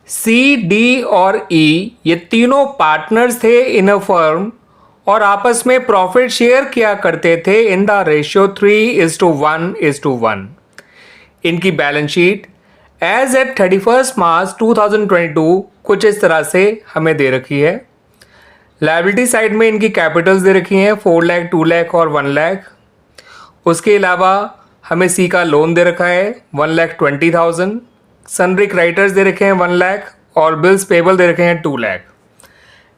सी, D और ई ये तीनों पार्टनर्स थे इन अ फर्म और आपस में प्रॉफिट शेयर किया करते थे इन द रेशियो 3:1:1। इनकी बैलेंस शीट एज एट 31 मार्च 2022 कुछ इस तरह से हमें दे रखी है। लायबिलिटी साइड में इनकी कैपिटल्स दे रखी हैं 4 लाख, 2 लाख और 1 लाख। उसके अलावा हमें सी का लोन दे रखा है 1,20,000। सनरी क्रेडिटर्स दे रखे हैं 1 लाख और बिल्स पेबल दे रखे हैं 2 लाख।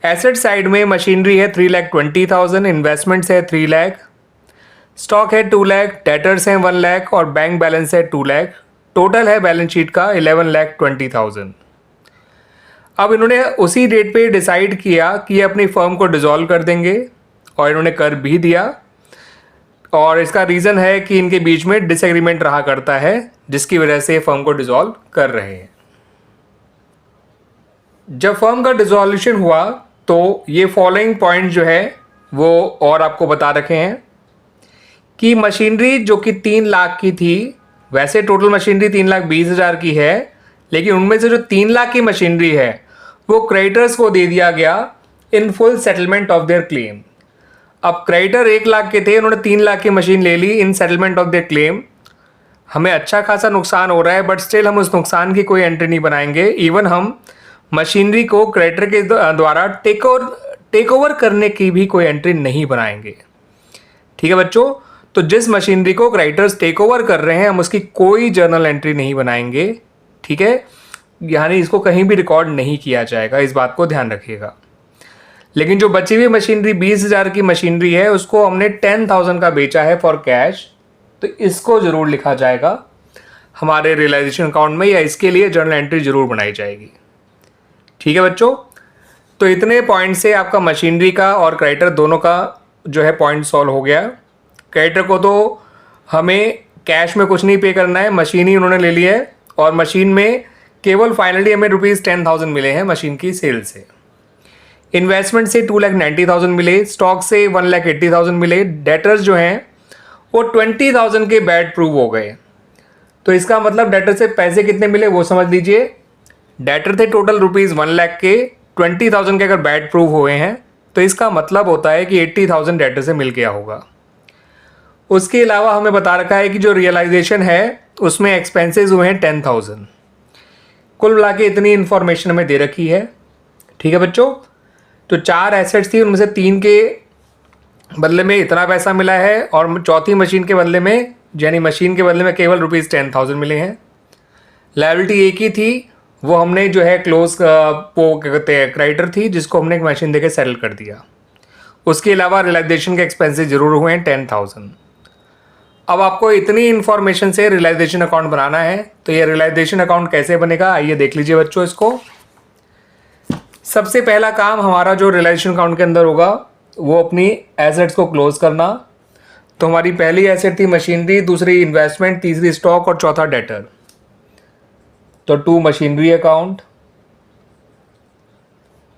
एसेट साइड में मशीनरी है 3,20,000, इन्वेस्टमेंट्स है 3 लाख, स्टॉक है 2 लाख, डेटर्स हैं 1 लाख और बैंक बैलेंस है 2 लाख। टोटल है बैलेंस शीट का 11,20,000। अब इन्होंने उसी डेट पे डिसाइड किया कि ये अपनी फर्म को डिसॉल्व कर देंगे और इन्होंने कर भी दिया। और इसका रीज़न है कि इनके बीच में डिसएग्रीमेंट रहा करता है जिसकी वजह से फर्म को डिसॉल्व कर रहे हैं। जब फर्म का डिसॉल्यूशन हुआ तो ये फॉलोइंग पॉइंट जो है वो और आपको बता रखे हैं कि मशीनरी जो कि 3 लाख की थी, वैसे टोटल मशीनरी 3,20,000 की है, लेकिन उनमें से जो 3 लाख की मशीनरी है वो क्रेडिटर्स को दे दिया गया in full settlement of their claim. अब क्रेडिटर 1 लाख के थे, उन्होंने 3 लाख की मशीन ले ली इन सेटलमेंट ऑफ देयर क्लेम। हमें अच्छा खासा नुकसान हो रहा है बट स्टिल हम उस नुकसान की कोई एंट्री नहीं बनाएंगे। इवन हम मशीनरी को क्रेडिटर के द्वारा टेक ओवर करने की भी कोई एंट्री नहीं बनाएंगे। ठीक है बच्चों, तो जिस मशीनरी को क्रेडिटर्स टेक ओवर कर रहे हैं हम उसकी कोई जर्नल एंट्री नहीं बनाएंगे। ठीक है, यानी इसको कहीं भी रिकॉर्ड नहीं किया जाएगा, इस बात को ध्यान रखिएगा। लेकिन जो बची हुई मशीनरी 20,000 की मशीनरी है उसको हमने 10,000 का बेचा है फॉर कैश, तो इसको ज़रूर लिखा जाएगा हमारे रियलाइजेशन अकाउंट में या इसके लिए जर्नल एंट्री ज़रूर बनाई जाएगी। ठीक है बच्चों, तो इतने पॉइंट से आपका मशीनरी का और क्रेडिटर दोनों का जो है पॉइंट सॉल्व हो गया। क्रेडिटर को तो हमें कैश में कुछ नहीं पे करना है, मशीन ही उन्होंने ले ली है और मशीन में केवल फाइनली हमें ₹10,000 मिले हैं मशीन की सेल से। इन्वेस्टमेंट से 2,90,000 मिले, स्टॉक से 1,80,000 मिले, डेटर्स जो हैं वो 20,000 के बैड प्रूव हो गए। तो इसका मतलब डेटर से पैसे कितने मिले वो समझ लीजिए। डेटर थे टोटल ₹1 लाख के, 20,000 के अगर बैड प्रूव हुए हैं तो इसका मतलब होता है कि 80,000 डेटर से मिल गया होगा। उसके अलावा हमें बता रखा है कि जो रियलाइजेशन है उसमें एक्सपेंसेस हुए हैं 10,000। कुल मिला के इतनी इंफॉर्मेशन हमें दे रखी है। ठीक है बच्चों, तो 4 एसेट्स थी, उनमें से 3 के बदले में इतना पैसा मिला है और चौथी मशीन के बदले में यानी मशीन के बदले में केवल ₹10,000 मिले हैं। लायबिलिटी एक ही थी, वो हमने जो है क्लोज क्या कहते हैं क्रेडिटर थी जिसको हमने एक मशीन देके सेटल कर दिया। उसके अलावा रियलाइजेशन के एक्सपेंसेस जरूर हुए हैं 10,000। अब आपको इतनी इन्फॉर्मेशन से रियलाइजेशन अकाउंट बनाना है, तो ये रियलाइजेशन अकाउंट कैसे बनेगा आइए देख लीजिए बच्चों इसको। सबसे पहला काम हमारा जो रियलाइजेशन अकाउंट के अंदर होगा वो अपनी एसेट्स को क्लोज करना। तो हमारी पहली एसेट थी मशीनरी, दूसरी इन्वेस्टमेंट, तीसरी स्टॉक और चौथा डेटर। तो 2 मशीनरी अकाउंट।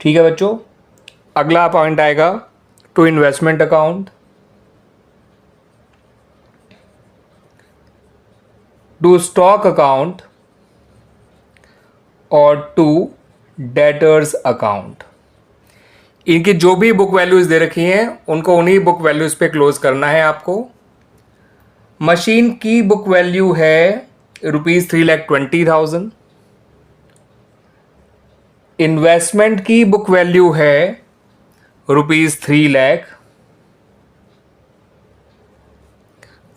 ठीक है बच्चों, अगला पॉइंट आएगा 2 इन्वेस्टमेंट अकाउंट, 2 स्टॉक अकाउंट और 2 डेटर्स अकाउंट। इनकी जो भी बुक वैल्यूज दे रखी हैं उनको उन्हीं बुक वैल्यूज पे क्लोज करना है आपको। मशीन की बुक वैल्यू है ₹3,20,000। इन्वेस्टमेंट की बुक वैल्यू है ₹3 लाख।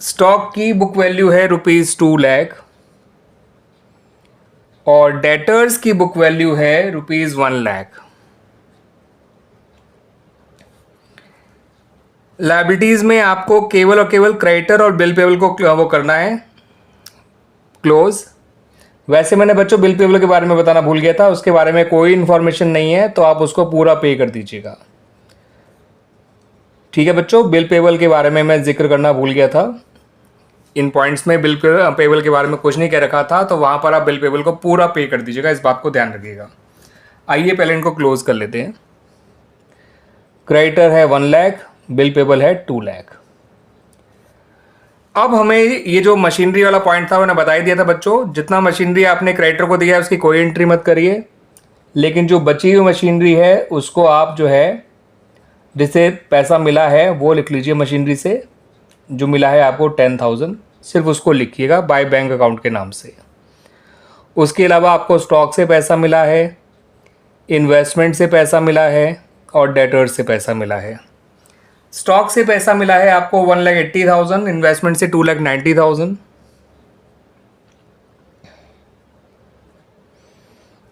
स्टॉक की बुक वैल्यू है ₹2 लाख और डेटर्स की बुक वैल्यू है ₹1 लाख। लायबिलिटीज में आपको केवल और केवल क्रेडिटर और बिल पेबल को वो करना है क्लोज। वैसे मैंने बच्चों बिल पेबल के बारे में बताना भूल गया था, उसके बारे में कोई इन्फॉर्मेशन नहीं है तो आप उसको पूरा पे कर दीजिएगा। ठीक है बच्चों, बिल पेबल के बारे में मैं जिक्र करना भूल गया था। इन पॉइंट्स में बिल पेबल के बारे में कुछ नहीं कह रखा था, तो वहां पर आप बिल पेबल को पूरा पे कर दीजिएगा, इस बात को ध्यान रखिएगा। आइए पहले इनको क्लोज कर लेते हैं। क्रेडिटर है 1 लाख, बिल पेबल है 2 लाख। अब हमें ये जो मशीनरी वाला पॉइंट था मैंने बता ही दिया था बच्चों, जितना मशीनरी आपने क्रेडिटर को दिया है उसकी कोई एंट्री मत करिए। लेकिन जो बची हुई मशीनरी है उसको आप जो है जिसे पैसा मिला है वो लिख लीजिए। मशीनरी से जो मिला है आपको 10,000, सिर्फ उसको लिखिएगा बाय बैंक अकाउंट के नाम से। उसके अलावा आपको स्टॉक से पैसा मिला है, इन्वेस्टमेंट से पैसा मिला है और डेटर्स से पैसा मिला है। स्टॉक से पैसा मिला है आपको 1,80,000, इन्वेस्टमेंट से 2,90,000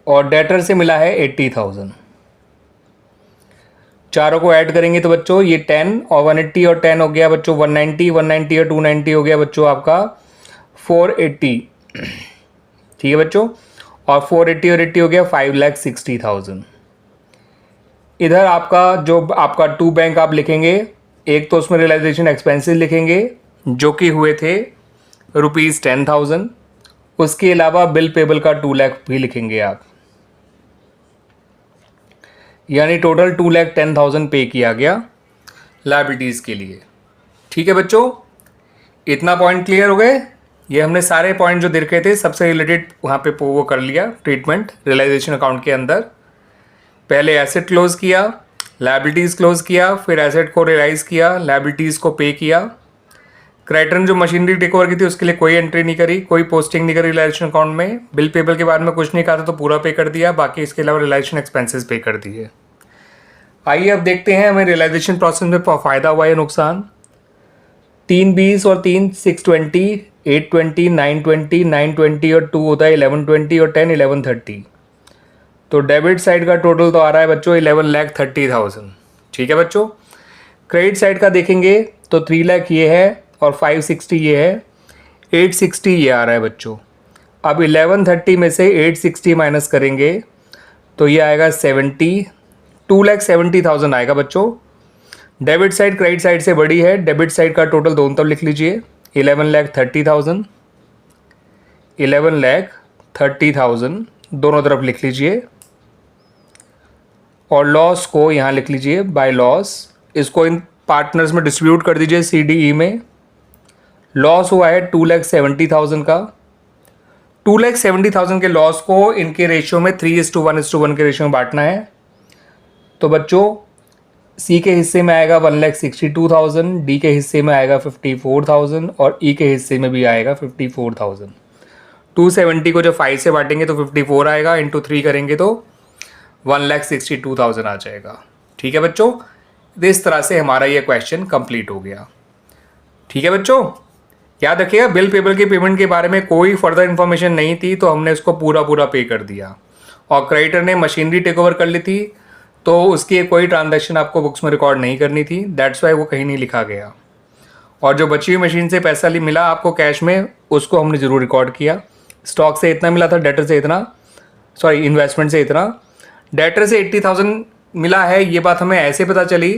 और डेटर से मिला है 80,000। चारों को ऐड करेंगे तो बच्चों ये 10 और 180 और 10 हो गया बच्चों 190, 190 और 290 हो गया बच्चों आपका 480। ठीक है बच्चों, और 480 और 80 हो गया 5,60,000। इधर आपका जो आपका टू बैंक आप लिखेंगे, एक तो उसमें रियलाइजेशन एक्सपेंसेस लिखेंगे जो कि हुए थे ₹10,000। उसके अलावा बिल पेबल का 2 लाख भी लिखेंगे आप, यानी टोटल 2,10,000 पे किया गया लायबिलिटीज़ के लिए। ठीक है बच्चों, इतना पॉइंट क्लियर हो गए। ये हमने सारे पॉइंट जो दिखे थे सबसे रिलेटेड वहाँ पे वो कर लिया ट्रीटमेंट रियलाइजेशन अकाउंट के अंदर। पहले एसेट क्लोज किया, लायबिलिटीज़ क्लोज किया, फिर एसेट को रियलाइज़ किया, लायबिलिटीज़ को पे किया। क्रेडिटर ने जो मशीनरी टेक ओवर की थी उसके लिए कोई एंट्री नहीं करी, कोई पोस्टिंग नहीं करी रियलाइजेशन अकाउंट में। बिल पेबल के बारे में कुछ नहीं कहा था तो पूरा पे कर दिया, बाकी इसके अलावा रियलाइजेशन एक्सपेंसेस पे कर दिए। आइए अब देखते हैं हमें रियलाइजेशन प्रोसेस में फ़ायदा हुआ या नुकसान। 3 20 और 3 620, 820, 920, 920 और 2 होता है 1120 और 10 1130। तो डेबिट साइड का टोटल तो आ रहा है बच्चों 11,30,000। ठीक है बच्चों, क्रेडिट साइड का देखेंगे तो 3 लाख ये है और 560 ये है, 860 ये आ रहा है बच्चों। अब 1130 में से 860 माइनस करेंगे तो ये आएगा 2,70,000 आएगा बच्चों। डेबिट साइड क्रेडिट साइड से बड़ी है, डेबिट साइड का टोटल दोनों तरफ लिख लीजिए 11,30,000, 11,30,000 दोनों तरफ लिख लीजिए। और लॉस को यहाँ लिख लीजिए बाय लॉस, इसको इन पार्टनर्स में डिस्ट्रीब्यूट कर दीजिए CDE में। लॉस हुआ है 2,70,000 का। 2,70,000 के लॉस को इनके रेशियो में 3:1:1 के रेशियो में बांटना है। तो बच्चों C के हिस्से में आएगा 1,62,000, D के हिस्से में आएगा 54,000 और E के हिस्से में भी आएगा 54,000। 270 को जब 5 से बांटेंगे तो 54 आएगा, इंटू 3 करेंगे तो 1,62,000 आ जाएगा। ठीक है बच्चों, इस तरह से हमारा ये क्वेश्चन कंप्लीट हो गया। ठीक है बच्चों, याद रखिएगा बिल पेबल के पेमेंट के बारे में कोई फर्दर इन्फॉर्मेशन नहीं थी तो हमने उसको पूरा पे कर दिया। और क्रेडिटर ने मशीनरी टेक ओवर कर ली थी तो उसकी कोई ट्रांजैक्शन आपको बुक्स में रिकॉर्ड नहीं करनी थी, दैट्स वाई वो कहीं नहीं लिखा गया। और जो बची हुई मशीन से पैसा मिला आपको कैश में, उसको हमने ज़रूर रिकॉर्ड किया। स्टॉक से इतना मिला था, डेटर से इतना, सॉरी इन्वेस्टमेंट से इतना। डेटर से 80,000 मिला है, ये बात हमें ऐसे पता चली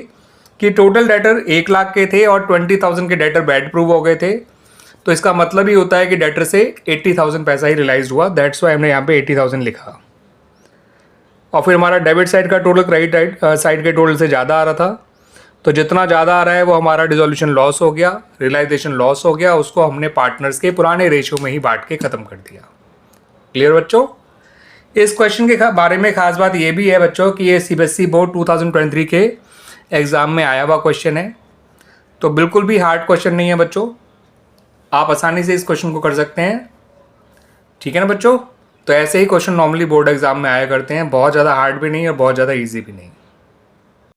कि टोटल डेटर 1 लाख के थे और 20,000 के डेटर बैड प्रूव हो गए थे। तो इसका मतलब ही होता है कि डेटर से 80,000 पैसा ही रियलाइज हुआ, दैट्स वाई हमने यहाँ पे 80,000 लिखा। और फिर हमारा डेबिट साइड का टोटल क्रेडिट साइड के टोटल से ज़्यादा आ रहा था, तो जितना ज़्यादा आ रहा है वो हमारा डिसोल्यूशन लॉस हो गया, रियलाइजेशन लॉस हो गया, उसको हमने पार्टनर्स के पुराने रेशियो में ही बांट के ख़त्म कर दिया। क्लियर बच्चों? इस क्वेश्चन के बारे में खास बात ये भी है बच्चों कि ये CBSE बोर्ड 2023 के एग्ज़ाम में आया हुआ क्वेश्चन है, तो बिल्कुल भी हार्ड क्वेश्चन नहीं है बच्चों, आप आसानी से इस क्वेश्चन को कर सकते हैं। ठीक है ना बच्चों? तो ऐसे ही क्वेश्चन नॉर्मली बोर्ड एग्जाम में आया करते हैं, बहुत ज़्यादा हार्ड भी नहीं और बहुत ज़्यादा ईजी भी नहीं।